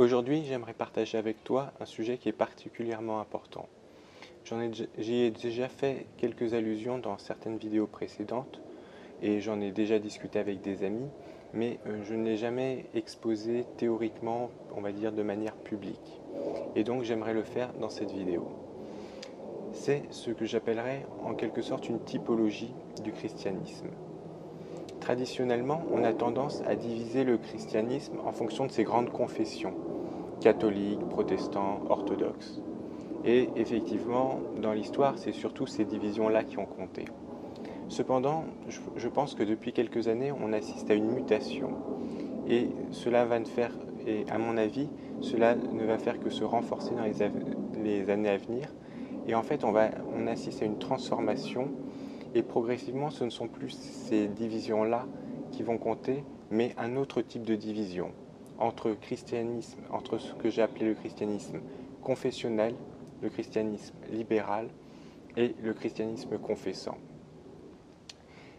Aujourd'hui, j'aimerais partager avec toi un sujet qui est particulièrement important. J'y ai déjà fait quelques allusions dans certaines vidéos précédentes et j'en ai déjà discuté avec des amis, mais je ne l'ai jamais exposé théoriquement, on va dire de manière publique. Et donc j'aimerais le faire dans cette vidéo. C'est ce que j'appellerais en quelque sorte une typologie du christianisme. Traditionnellement, on a tendance à diviser le christianisme en fonction de ses grandes confessions, catholiques, protestants, orthodoxes. Et effectivement, dans l'histoire, c'est surtout ces divisions-là qui ont compté. Cependant, je pense que depuis quelques années, on assiste à une mutation. Et cela va ne faire, et à mon avis, cela ne va faire que se renforcer dans les années à venir. Et en fait, on assiste à une transformation. Et progressivement, ce ne sont plus ces divisions-là qui vont compter, mais un autre type de division entre christianisme, entre ce que j'ai appelé le christianisme confessionnel, le christianisme libéral et le christianisme confessant.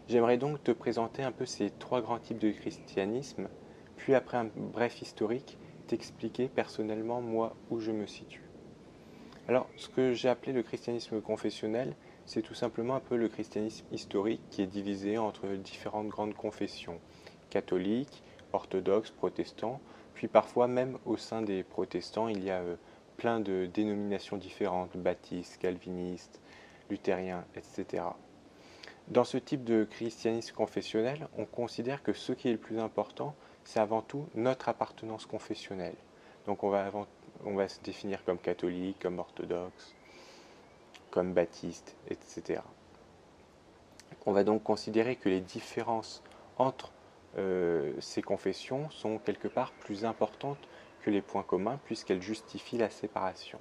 J'aimerais donc te présenter un peu ces trois grands types de christianisme, puis après un bref historique, t'expliquer personnellement moi où je me situe. Alors, ce que j'ai appelé le christianisme confessionnel, c'est tout simplement un peu le christianisme historique qui est divisé entre différentes grandes confessions, catholiques, orthodoxes, protestants, puis parfois même au sein des protestants, il y a plein de dénominations différentes, baptistes, calvinistes, luthériens, etc. Dans ce type de christianisme confessionnel, on considère que ce qui est le plus important, c'est avant tout notre appartenance confessionnelle. Donc on va se définir comme catholique, comme orthodoxe, comme baptiste, etc. On va donc considérer que les différences entre ces confessions sont quelque part plus importantes que les points communs puisqu'elles justifient la séparation.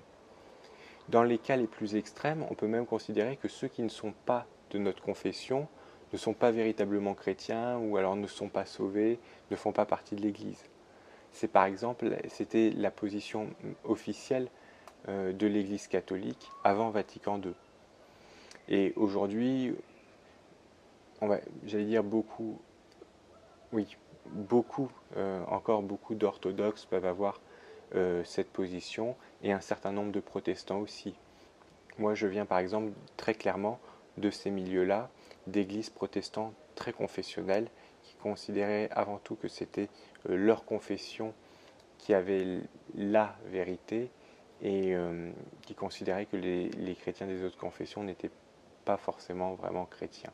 Dans les cas les plus extrêmes, on peut même considérer que ceux qui ne sont pas de notre confession ne sont pas véritablement chrétiens ou alors ne sont pas sauvés, ne font pas partie de l'Église. C'était la position officielle de l'Église catholique avant Vatican II. Et aujourd'hui, j'allais dire beaucoup, oui, encore beaucoup d'orthodoxes peuvent avoir cette position et un certain nombre de protestants aussi. Moi, je viens par exemple très clairement de ces milieux-là, d'églises protestantes très confessionnelles qui considéraient avant tout que c'était leur confession qui avait la vérité et qui considéraient que les chrétiens des autres confessions n'étaient pas forcément vraiment chrétiens.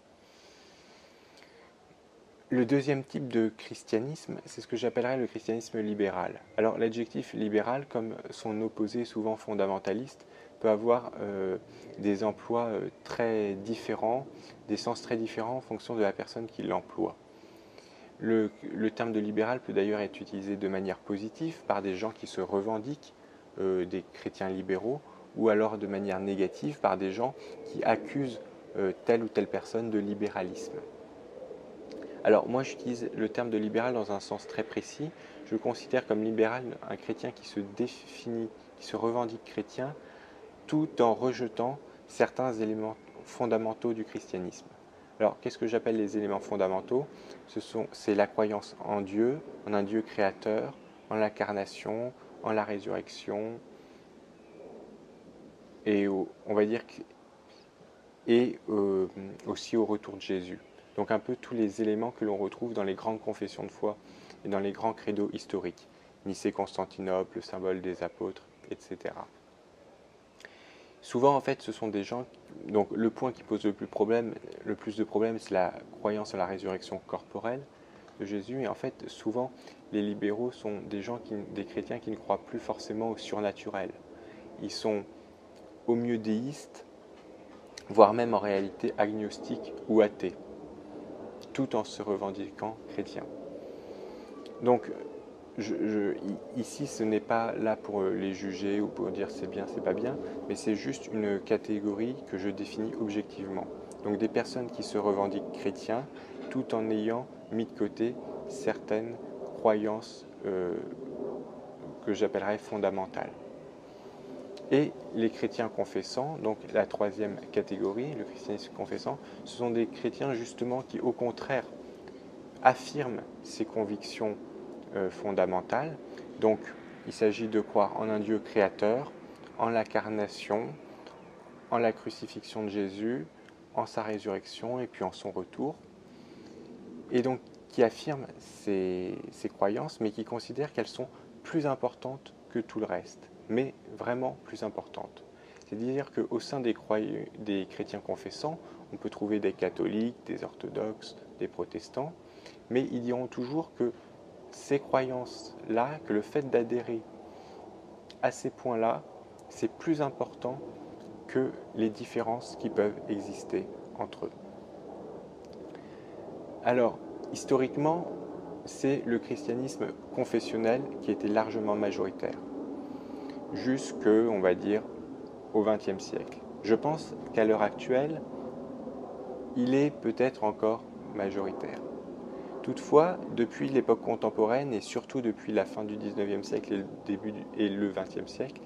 Le deuxième type de christianisme, c'est ce que j'appellerais le christianisme libéral. Alors l'adjectif libéral, comme son opposé souvent fondamentaliste, peut avoir des emplois très différents, des sens très différents en fonction de la personne qui l'emploie. Le terme de libéral peut d'ailleurs être utilisé de manière positive par des gens qui se revendiquent des chrétiens libéraux, ou alors de manière négative par des gens qui accusent telle ou telle personne de libéralisme. Alors moi j'utilise le terme de libéral dans un sens très précis. Je considère comme libéral un chrétien qui se définit, qui se revendique chrétien, tout en rejetant certains éléments fondamentaux du christianisme. Alors qu'est-ce que j'appelle les éléments fondamentaux? C'est la croyance en Dieu, en un Dieu créateur, en l'incarnation, en la résurrection, et on va dire aussi au retour de Jésus. Donc un peu tous les éléments que l'on retrouve dans les grandes confessions de foi et dans les grands credos historiques. Nicée-Constantinople, le symbole des apôtres, etc. Souvent, en fait, ce sont des gens... Donc le point qui pose le plus de problèmes, c'est la croyance à la résurrection corporelle de Jésus. Et en fait, souvent, les libéraux sont des chrétiens qui ne croient plus forcément au surnaturel. Ils sont au mieux déistes, voire même en réalité agnostiques ou athées, tout en se revendiquant chrétiens. Donc, ici, ce n'est pas là pour les juger ou pour dire c'est bien, c'est pas bien, mais c'est juste une catégorie que je définis objectivement. Donc, des personnes qui se revendiquent chrétiens tout en ayant mis de côté certaines croyances que j'appellerais fondamentales. Et les chrétiens confessants, donc la troisième catégorie, le christianisme confessant, ce sont des chrétiens justement qui, au contraire, affirment ces convictions fondamentales. Donc, il s'agit de croire en un Dieu créateur, en l'incarnation, en la crucifixion de Jésus, en sa résurrection et puis en son retour. Et donc qui affirme ces croyances, mais qui considère qu'elles sont plus importantes que tout le reste, mais vraiment plus importantes. C'est-à-dire qu'au sein des chrétiens confessants, on peut trouver des catholiques, des orthodoxes, des protestants, mais ils diront toujours que ces croyances-là, que le fait d'adhérer à ces points-là, c'est plus important que les différences qui peuvent exister entre eux. Alors, historiquement, c'est le christianisme confessionnel qui était largement majoritaire, jusque, on va dire, au XXe siècle. Je pense qu'à l'heure actuelle, il est peut-être encore majoritaire. Toutefois, depuis l'époque contemporaine et surtout depuis la fin du XIXe siècle et le XXe siècle,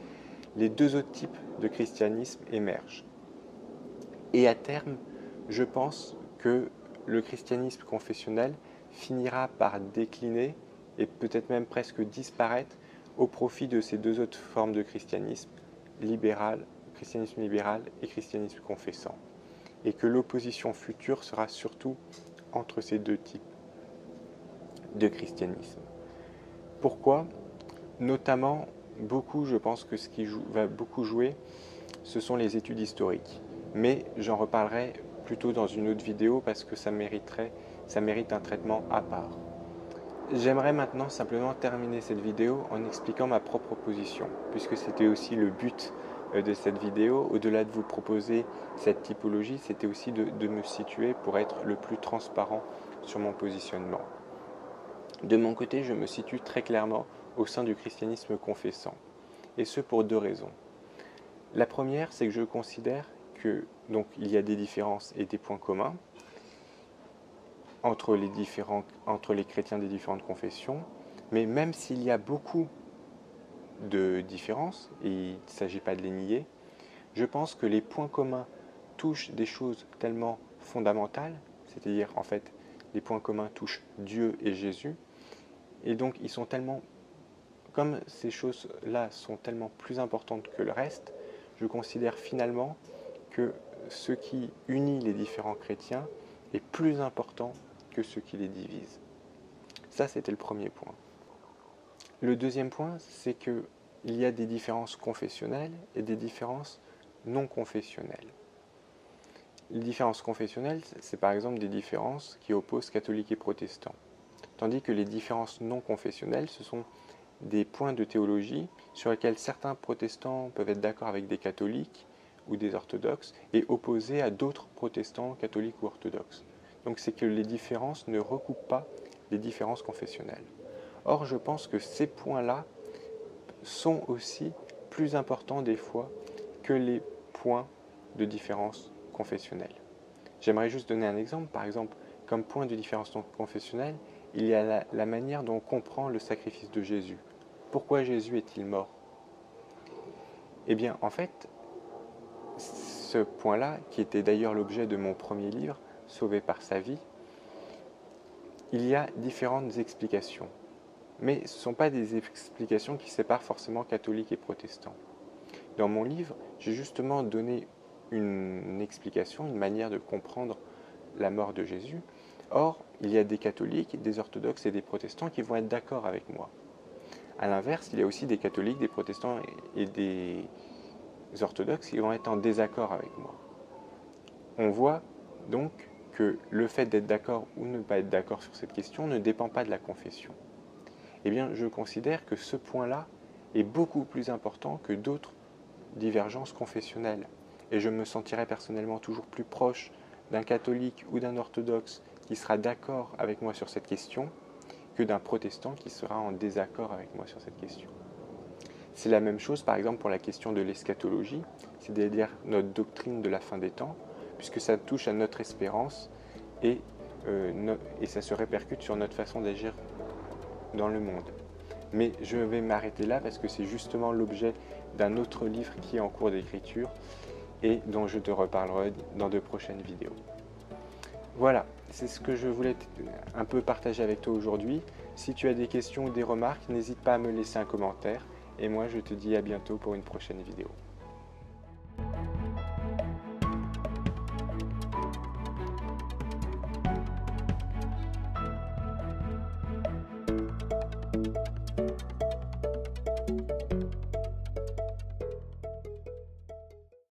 les deux autres types de christianisme émergent. Et à terme, je pense que le christianisme confessionnel finira par décliner et peut-être même presque disparaître au profit de ces deux autres formes de christianisme libéral et christianisme confessant. Et que l'opposition future sera surtout entre ces deux types de christianisme. Pourquoi ? Notamment, je pense que ce qui va beaucoup jouer, ce sont les études historiques. Mais j'en reparlerai plutôt dans une autre vidéo parce que ça mérite un traitement à part. J'aimerais maintenant simplement terminer cette vidéo en expliquant ma propre position, puisque c'était aussi le but de cette vidéo. Au-delà de vous proposer cette typologie, c'était aussi de me situer pour être le plus transparent sur mon positionnement. De mon côté, je me situe très clairement au sein du christianisme confessant, et ce pour deux raisons. La première, c'est que je considère que il y a des différences et des points communs entre les chrétiens des différentes confessions, mais même s'il y a beaucoup de différences, et il ne s'agit pas de les nier, je pense que les points communs touchent des choses tellement fondamentales, c'est-à-dire en fait les points communs touchent Dieu et Jésus, et donc ils sont tellement, comme ces choses-là sont tellement plus importantes que le reste, je considère finalement que ce qui unit les différents chrétiens est plus important que ce qui les divise. Ça, c'était le premier point. Le deuxième point, c'est qu'il y a des différences confessionnelles et des différences non confessionnelles. Les différences confessionnelles, c'est par exemple des différences qui opposent catholiques et protestants. Tandis que les différences non confessionnelles, ce sont des points de théologie sur lesquels certains protestants peuvent être d'accord avec des catholiques ou des orthodoxes et opposés à d'autres protestants, catholiques ou orthodoxes. Donc c'est que les différences ne recoupent pas les différences confessionnelles. Or, je pense que ces points-là sont aussi plus importants des fois que les points de différence confessionnelle. J'aimerais juste donner un exemple. Par exemple, comme point de différence confessionnelle, il y a la manière dont on comprend le sacrifice de Jésus. Pourquoi Jésus est-il mort ? Eh bien, en fait, ce point-là, qui était d'ailleurs l'objet de mon premier livre, Sauvé par sa vie, il y a différentes explications. Mais ce ne sont pas des explications qui séparent forcément catholiques et protestants. Dans mon livre, j'ai justement donné une explication, une manière de comprendre la mort de Jésus. Or, il y a des catholiques, des orthodoxes et des protestants qui vont être d'accord avec moi. A l'inverse, il y a aussi des catholiques, des protestants et des orthodoxes qui vont être en désaccord avec moi. On voit donc que le fait d'être d'accord ou ne pas être d'accord sur cette question ne dépend pas de la confession. Eh bien, je considère que ce point-là est beaucoup plus important que d'autres divergences confessionnelles. Et je me sentirais personnellement toujours plus proche d'un catholique ou d'un orthodoxe qui sera d'accord avec moi sur cette question que d'un protestant qui sera en désaccord avec moi sur cette question. C'est la même chose par exemple pour la question de l'eschatologie, c'est-à-dire notre doctrine de la fin des temps, puisque ça touche à notre espérance et ça se répercute sur notre façon d'agir dans le monde. Mais je vais m'arrêter là parce que c'est justement l'objet d'un autre livre qui est en cours d'écriture et dont je te reparlerai dans de prochaines vidéos. Voilà, c'est ce que je voulais un peu partager avec toi aujourd'hui. Si tu as des questions ou des remarques, n'hésite pas à me laisser un commentaire. Et moi, je te dis à bientôt pour une prochaine vidéo.